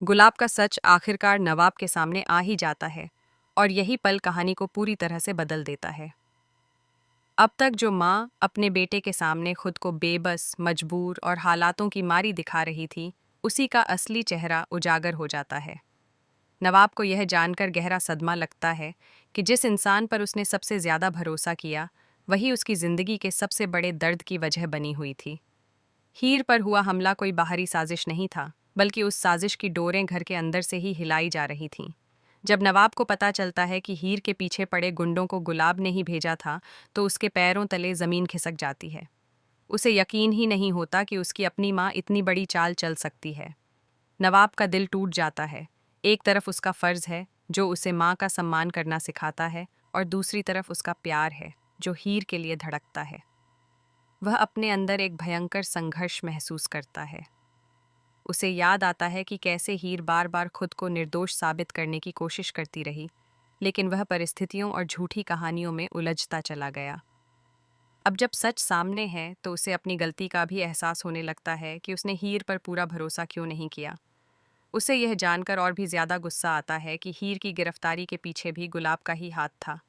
गुलाब का सच आखिरकार नवाब के सामने आ ही जाता है और यही पल कहानी को पूरी तरह से बदल देता है। अब तक जो माँ अपने बेटे के सामने खुद को बेबस, मजबूर और हालातों की मारी दिखा रही थी, उसी का असली चेहरा उजागर हो जाता है। नवाब को यह जानकर गहरा सदमा लगता है कि जिस इंसान पर उसने सबसे ज्यादा भरोसा किया, वही उसकी जिंदगी के सबसे बड़े दर्द की वजह बनी हुई थी। हीर पर हुआ हमला कोई बाहरी साजिश नहीं था, बल्कि उस साजिश की डोरें घर के अंदर से ही हिलाई जा रही थीं। जब नवाब को पता चलता है कि हीर के पीछे पड़े गुंडों को गुलाब ने ही भेजा था, तो उसके पैरों तले जमीन खिसक जाती है। उसे यकीन ही नहीं होता कि उसकी अपनी माँ इतनी बड़ी चाल चल सकती है। नवाब का दिल टूट जाता है। एक तरफ उसका फर्ज है, जो उसे माँ का सम्मान करना सिखाता है, और दूसरी तरफ उसका प्यार है, जो हीर के लिए धड़कता है। वह अपने अंदर एक भयंकर संघर्ष महसूस करता है। उसे याद आता है कि कैसे हीर बार बार खुद को निर्दोष साबित करने की कोशिश करती रही, लेकिन वह परिस्थितियों और झूठी कहानियों में उलझता चला गया। अब जब सच सामने है, तो उसे अपनी गलती का भी एहसास होने लगता है कि उसने हीर पर पूरा भरोसा क्यों नहीं किया। उसे यह जानकर और भी ज्यादा गुस्सा आता है कि हीर की गिरफ्तारी के पीछे भी गुलाब का ही हाथ था।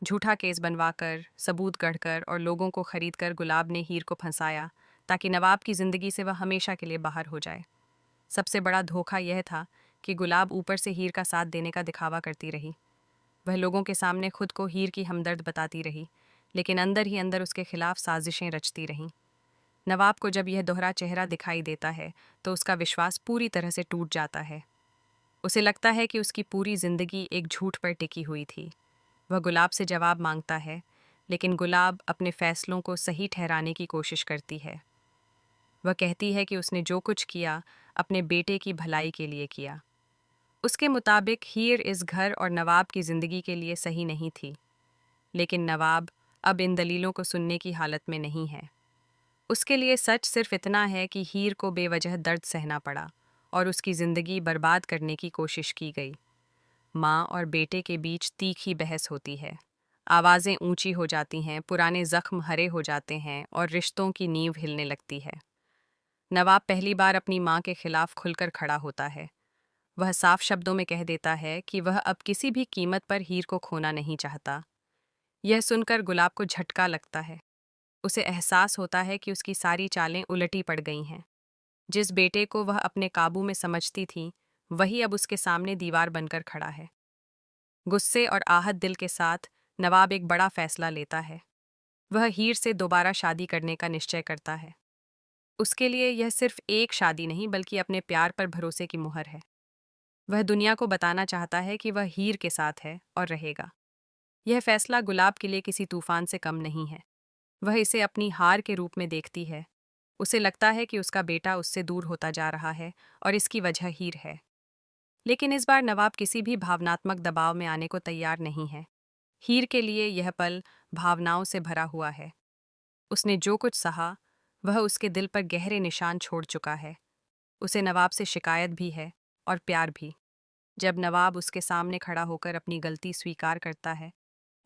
झूठा केस बनवाकर, सबूत गढ़कर और लोगों को खरीदकर गुलाब ने हीर को फंसाया, ताकि नवाब की जिंदगी से वह हमेशा के लिए बाहर हो जाए। सबसे बड़ा धोखा यह था कि गुलाब ऊपर से हीर का साथ देने का दिखावा करती रही। वह लोगों के सामने खुद को हीर की हमदर्द बताती रही, लेकिन अंदर ही अंदर उसके खिलाफ साजिशें रचती रहीं। नवाब को जब यह दोहरा चेहरा दिखाई देता है, तो उसका विश्वास पूरी तरह से टूट जाता है। उसे लगता है कि उसकी पूरी जिंदगी एक झूठ पर टिकी हुई थी। वह गुलाब से जवाब मांगता है, लेकिन गुलाब अपने फैसलों को सही ठहराने की कोशिश करती है। वह कहती है कि उसने जो कुछ किया, अपने बेटे की भलाई के लिए किया। उसके मुताबिक हीर इस घर और नवाब की जिंदगी के लिए सही नहीं थी। लेकिन नवाब अब इन दलीलों को सुनने की हालत में नहीं है। उसके लिए सच सिर्फ इतना है कि हीर को बेवजह दर्द सहना पड़ा और उसकी जिंदगी बर्बाद करने की कोशिश की गई। माँ और बेटे के बीच तीखी बहस होती है। आवाज़ें ऊंची हो जाती हैं, पुराने जख्म हरे हो जाते हैं और रिश्तों की नींव हिलने लगती है। नवाब पहली बार अपनी माँ के खिलाफ खुलकर खड़ा होता है। वह साफ शब्दों में कह देता है कि वह अब किसी भी कीमत पर हीर को खोना नहीं चाहता। यह सुनकर गुलाब को झटका लगता है। उसे एहसास होता है कि उसकी सारी चालें उलटी पड़ गई हैं। जिस बेटे को वह अपने काबू में समझती थी, वही अब उसके सामने दीवार बनकर खड़ा है। गुस्से और आहत दिल के साथ नवाब एक बड़ा फैसला लेता है। वह हीर से दोबारा शादी करने का निश्चय करता है। उसके लिए यह सिर्फ एक शादी नहीं, बल्कि अपने प्यार पर भरोसे की मुहर है। वह दुनिया को बताना चाहता है कि वह हीर के साथ है और रहेगा। यह फैसला गुलाब के लिए किसी तूफान से कम नहीं है। वह इसे अपनी हार के रूप में देखती है। उसे लगता है कि उसका बेटा उससे दूर होता जा रहा है और इसकी वजह हीर है। लेकिन इस बार नवाब किसी भी भावनात्मक दबाव में आने को तैयार नहीं है। हीर के लिए यह पल भावनाओं से भरा हुआ है। उसने जो कुछ सहा, वह उसके दिल पर गहरे निशान छोड़ चुका है। उसे नवाब से शिकायत भी है और प्यार भी। जब नवाब उसके सामने खड़ा होकर अपनी गलती स्वीकार करता है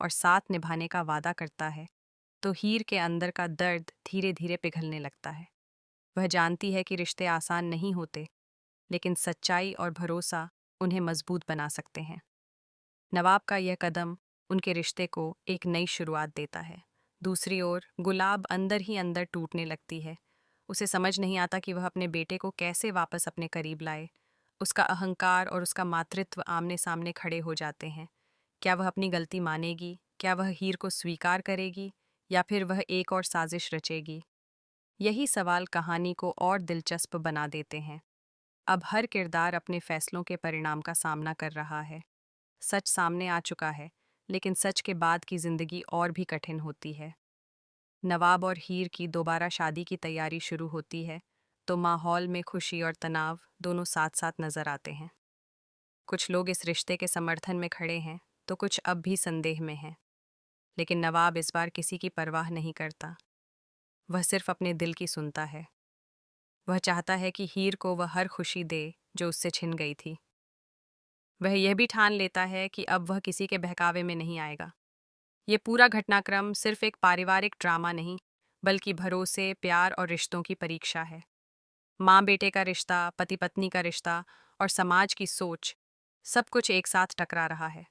और साथ निभाने का वादा करता है, तो हीर के अंदर का दर्द धीरे धीरे पिघलने लगता है। वह जानती है कि रिश्ते आसान नहीं होते, लेकिन सच्चाई और भरोसा उन्हें मजबूत बना सकते हैं। नवाब का यह कदम उनके रिश्ते को एक नई शुरुआत देता है। दूसरी ओर गुलाब अंदर ही अंदर टूटने लगती है। उसे समझ नहीं आता कि वह अपने बेटे को कैसे वापस अपने करीब लाए। उसका अहंकार और उसका मातृत्व आमने सामने खड़े हो जाते हैं। क्या वह अपनी गलती मानेगी? क्या वह हीर को स्वीकार करेगी, या फिर वह एक और साजिश रचेगी? यही सवाल कहानी को और दिलचस्प बना देते हैं। अब हर किरदार अपने फैसलों के परिणाम का सामना कर रहा है। सच सामने आ चुका है, लेकिन सच के बाद की जिंदगी और भी कठिन होती है। नवाब और हीर की दोबारा शादी की तैयारी शुरू होती है, तो माहौल में खुशी और तनाव दोनों साथ साथ नजर आते हैं। कुछ लोग इस रिश्ते के समर्थन में खड़े हैं, तो कुछ अब भी संदेह में हैं। लेकिन नवाब इस बार किसी की परवाह नहीं करता। वह सिर्फ अपने दिल की सुनता है। वह चाहता है कि हीर को वह हर खुशी दे जो उससे छिन गई थी। वह यह भी ठान लेता है कि अब वह किसी के बहकावे में नहीं आएगा। ये पूरा घटनाक्रम सिर्फ एक पारिवारिक ड्रामा नहीं, बल्कि भरोसे, प्यार और रिश्तों की परीक्षा है। माँ बेटे का रिश्ता, पति पत्नी का रिश्ता और समाज की सोच, सब कुछ एक साथ टकरा रहा है।